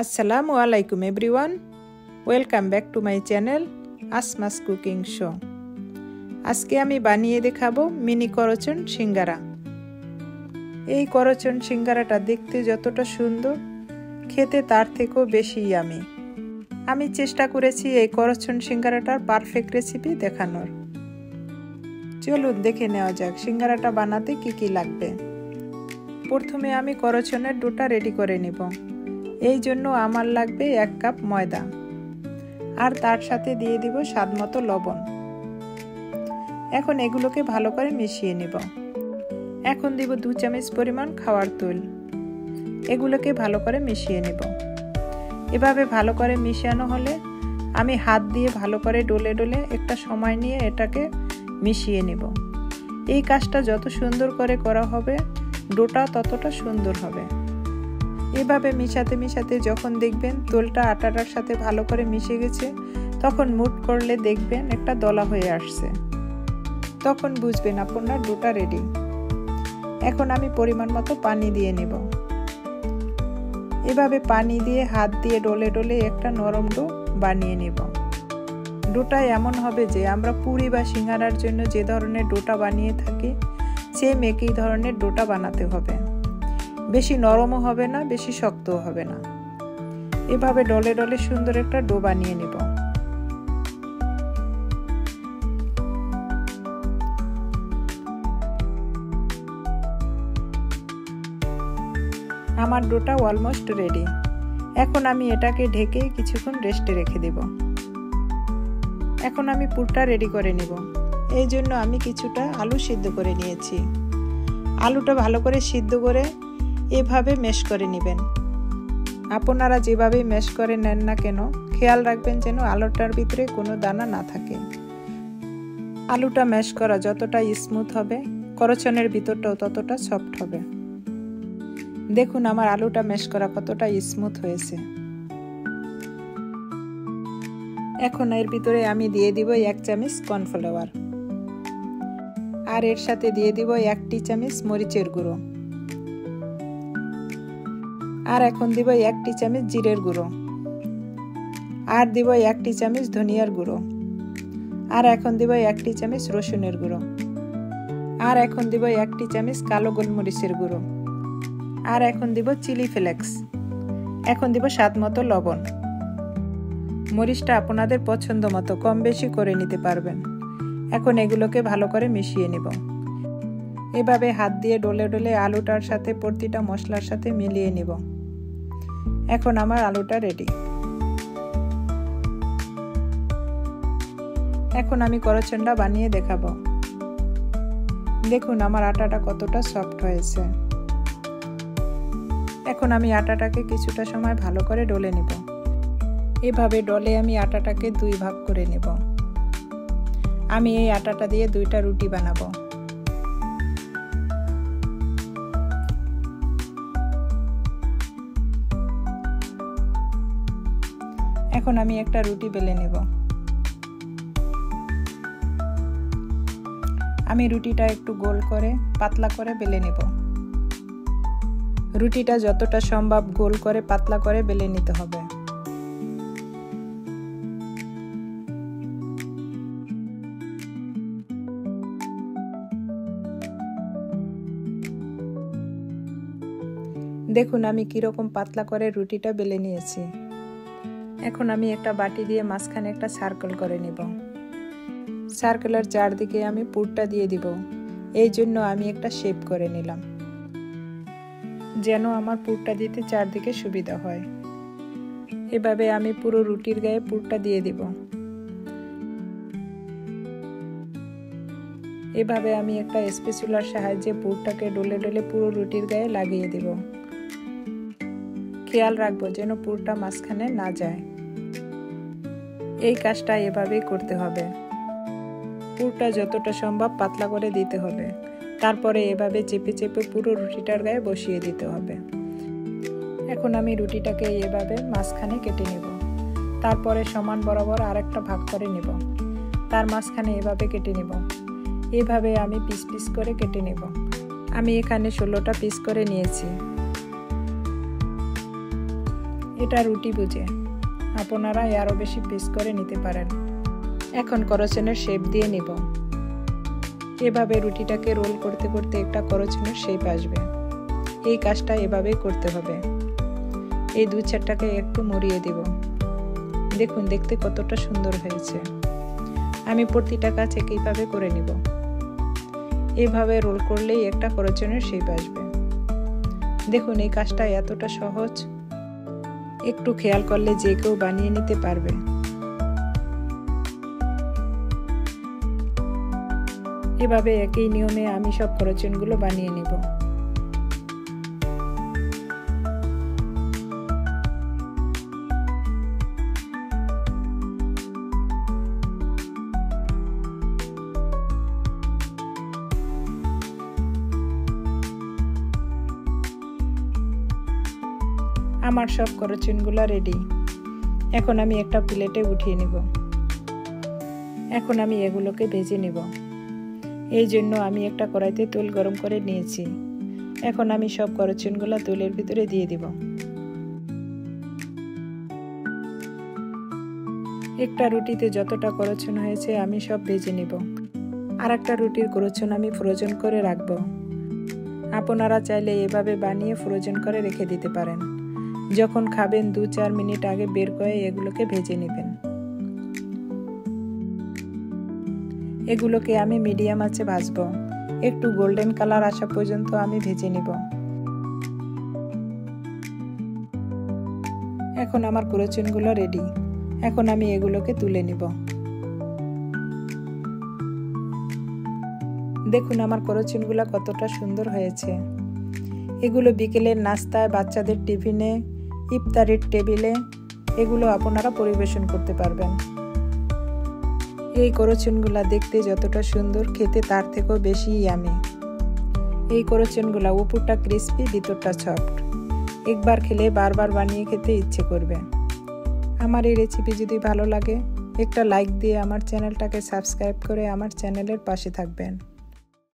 আসসালামু আলাইকুম everyone, welcome back to my channel আসমাস cooking show. আজকে আমি বানিয়ে দেখাবো মিনি করচন সিঙ্গারা। এই করচন সিঙ্গারাটা দেখতে যতটা সুন্দর, খেতে তার থেকেও বেশি ইয়ামি। আমি চেষ্টা করেছি এই করচন সিঙ্গারাটার পারফেক্ট রেসিপি দেখানোর। চলুন দেখে নেওয়া যাক সিঙ্গারাটা বানাতে কি কি লাগবে। প্রথমে আমি করচনের ডোটা রেডি করে নিব। এই জন্য আমার লাগবে 1 কাপ ময়দা, আর তার সাথে দিয়ে দিব স্বাদমতো লবণ। এখন এগুলোকে ভালো করে মিশিয়ে নিব। এখন দিব 2 চামচ পরিমাণ খাওয়ার তেল। এগুলোকে ভালো করে মিশিয়ে নিব। এভাবে ভালো করে মিশানো হলে আমি হাত দিয়ে ভালো করে ডলে ডলে একটা সময় নিয়ে এটাকে মিশিয়ে নিব। এই কাজটা যত সুন্দর করে করা হবে, ডোটা ততটা সুন্দর হবে। এভাবে মিশাতে মিশাতে যখন দেখবেন তেলটা আটাটার সাথে ভালো করে মিশে গেছে, তখন মুট করলে দেখবেন একটা দলা হয়ে আসছে। তখন বুঝবেন আপনার ডোটা রেডি। এখন আমি পরিমাণ মতো পানি দিয়ে নেব। এভাবে পানি দিয়ে হাত দিয়ে ডলে ডলে একটা নরম ডো বানিয়ে নেব। ডোটা এমন হবে যে আমরা পুরি বা সিঙ্গারার জন্য যে ধরনের ডোটা বানিয়ে থাকি, সেম একই ধরনের ডোটা বানাতে হবে। বেশি নরমও হবে না, বেশি শক্তও হবে না। এভাবে ডলে ডলে সুন্দর একটা ডো বানিয়ে নেব। আমার ডোটা অলমোস্ট রেডি। এখন আমি এটাকে ঢেকে কিছুক্ষণ রেস্টে রেখে দেব। এখন আমি পুরটা রেডি করে নেব। এই জন্য আমি কিছুটা আলু সিদ্ধ করে নিয়েছি। আলুটা ভালো করে সিদ্ধ করে এভাবে ম্যাশ করে নেবেন। আপনারা যেভাবে ম্যাশ করে নেন না কেন, খেয়াল রাখবেন যেন আলুটার ভিতরে কোনো দানা না থাকে। আলুটা ম্যাশ করা যতটা স্মুথ হবে, করচনের ভিতরটাও ততটা সফট হবে। দেখুন আমার আলুটা ম্যাশ করা কতটা স্মুথ হয়েছে। এখন এর ভিতরে আমি দিয়ে দিব 1 চামচ কর্নফ্লাওয়ার, আর এর সাথে দিয়ে দিব 1 টি-চামচ মরিচের গুঁড়ো, আর এখন দিব 1 টি-চামচ জিরের গুঁড়ো, আর দিব 1 টি-চামচ ধনিয়ার গুঁড়ো, আর এখন দিব 1 টি-চামচ রসুনের গুঁড়ো, আর এখন দিব 1 টি-চামচ কালো গোলমরিচের গুঁড়ো, আর এখন দিব চিলি ফ্লেক্স। এখন দিব স্বাদমতো লবণ। মরিচটা আপনাদের পছন্দ মতো কম বেশি করে নিতে পারবেন। এখন এগুলোকে ভালো করে মিশিয়ে নিব। এভাবে হাত দিয়ে ডলে ডলে আলুটার সাথে প্রতিটা মশলার সাথে মিলিয়ে নিব। এখন আমার আলুটা রেডি। এখন আমি করচনটা বানিয়ে দেখাবো। দেখুন আমার আটাটা কতটা সফট হয়েছে। এখন আমি আটাটাকে কিছুটা সময় ভালো করে ডলে নেব। এভাবে ডলে আমি আটাটাকে 2 ভাগ করে নেব। আমি এই আটাটা দিয়ে 2টা রুটি বানাবো। এখন আমি একটা রুটি বেলে নেব। আমি রুটিটা একটু গোল করে পাতলা করে বেলে নেব। রুটিটা যতটা সম্ভব গোল করে পাতলা করে বেলে নিতে হবে। দেখুন আমি কিরকম পাতলা করে রুটিটা বেলে নিয়েছি। এখন আমি একটা বাটি দিয়ে মাঝখানে একটা সার্কেল করে নিব। সার্কেলের চারদিকে আমি পুরটা দিয়ে দিব। এই জন্য আমি একটা শেপ করে নিলাম, যেন আমার পুরটা দিতে চারদিকে সুবিধা হয়। এভাবে আমি পুরো রুটির গায়ে পুরটা দিয়ে দিব। এভাবে আমি একটা স্প্যাচুলার সাহায্যে পুরটাকে ডলে ডলে পুরো রুটির গায়ে লাগিয়ে দিব। খেয়াল রাখবো যেন পুরটা মাঝখানে না যায়। এই কাজটা এভাবেই করতে হবে। পুরটা যতটা সম্ভব পাতলা করে দিতে হবে। তারপরে এভাবে চেপে চেপে পুরো রুটিটার গায়ে বসিয়ে দিতে হবে। এখন আমি রুটিটাকে এভাবে মাঝখানে কেটে নেব। তারপরে সমান বরাবর আরেকটা ভাগ করে নেব। তার মাঝখানে এভাবে কেটে নেব। এভাবে আমি পিস পিস করে কেটে নেব। আমি এখানে 16টা পিস করে নিয়েছি। এটা রুটি বুঝে আপনারা আরও বেশি পিস করে নিতে পারেন। এখন করচনের শেপ দিয়ে নিব। এভাবে রুটিটাকে রোল করতে করতে একটা করচনের শেপ আসবে। এই কাজটা এভাবেই করতে হবে। এই দুই চারটাকে একটু মুড়িয়ে দিব। দেখুন দেখতে কতটা সুন্দর হয়েছে। আমি প্রতিটা কাজ একইভাবে করে নিব। এভাবে রোল করলেই একটা করচনের শেপ আসবে। দেখুন এই কাজটা এতটা সহজ, একটু খেয়াল করলে যে কেউ বানিয়ে নিতে পারবে। এভাবে একই নিয়মে আমি সব করচনগুলো বানিয়ে নিব। আমার সব করচনগুলো রেডি। এখন আমি একটা প্লেটে উঠিয়ে নিব। এখন আমি এগুলোকে ভেজে নিব। এই জন্য আমি একটা কড়াইতে তেল গরম করে নিয়েছি। এখন আমি সব করচনগুলো তেলের ভিতরে দিয়ে দিব। একটা রুটিতে যতটা করচন হয়েছে আমি সব ভেজে নিব। আর একটা রুটির করচন আমি ফ্রোজেন করে রাখব। আপনারা চাইলে এভাবে বানিয়ে ফ্রোজেন করে রেখে দিতে পারেন। যখন খাবেন 2-4 মিনিট আগে বের করে এগুলোকে ভেজে নেবেন। এগুলোকে আমি মিডিয়াম আঁচে ভাজবো। একটু গোল্ডেন কালার আসা পর্যন্ত আমি ভেজে নিব। এখন আমার করচনগুলো রেডি। এখন আমি এগুলোকে তুলে নিব। দেখুন আমার করচনগুলো কতটা সুন্দর হয়েছে। এগুলো বিকেলের নাস্তায়, বাচ্চাদের টিফিনে, ইফতারের টেবিলে এগুলো আপনারা পরিবেশন করতে পারবেন। এই করচনগুলা দেখতে যতটা সুন্দর, খেতে তার থেকেও বেশি ইয়ামি। এই করচনগুলা উপরটা ক্রিস্পি, ভিতরটা সফট। একবার খেলে বারবার বানিয়ে খেতে ইচ্ছে করবে। আমার এই রেসিপি যদি ভালো লাগে একটা লাইক দিয়ে আমার চ্যানেলটাকে সাবস্ক্রাইব করে আমার চ্যানেলের পাশে থাকবেন।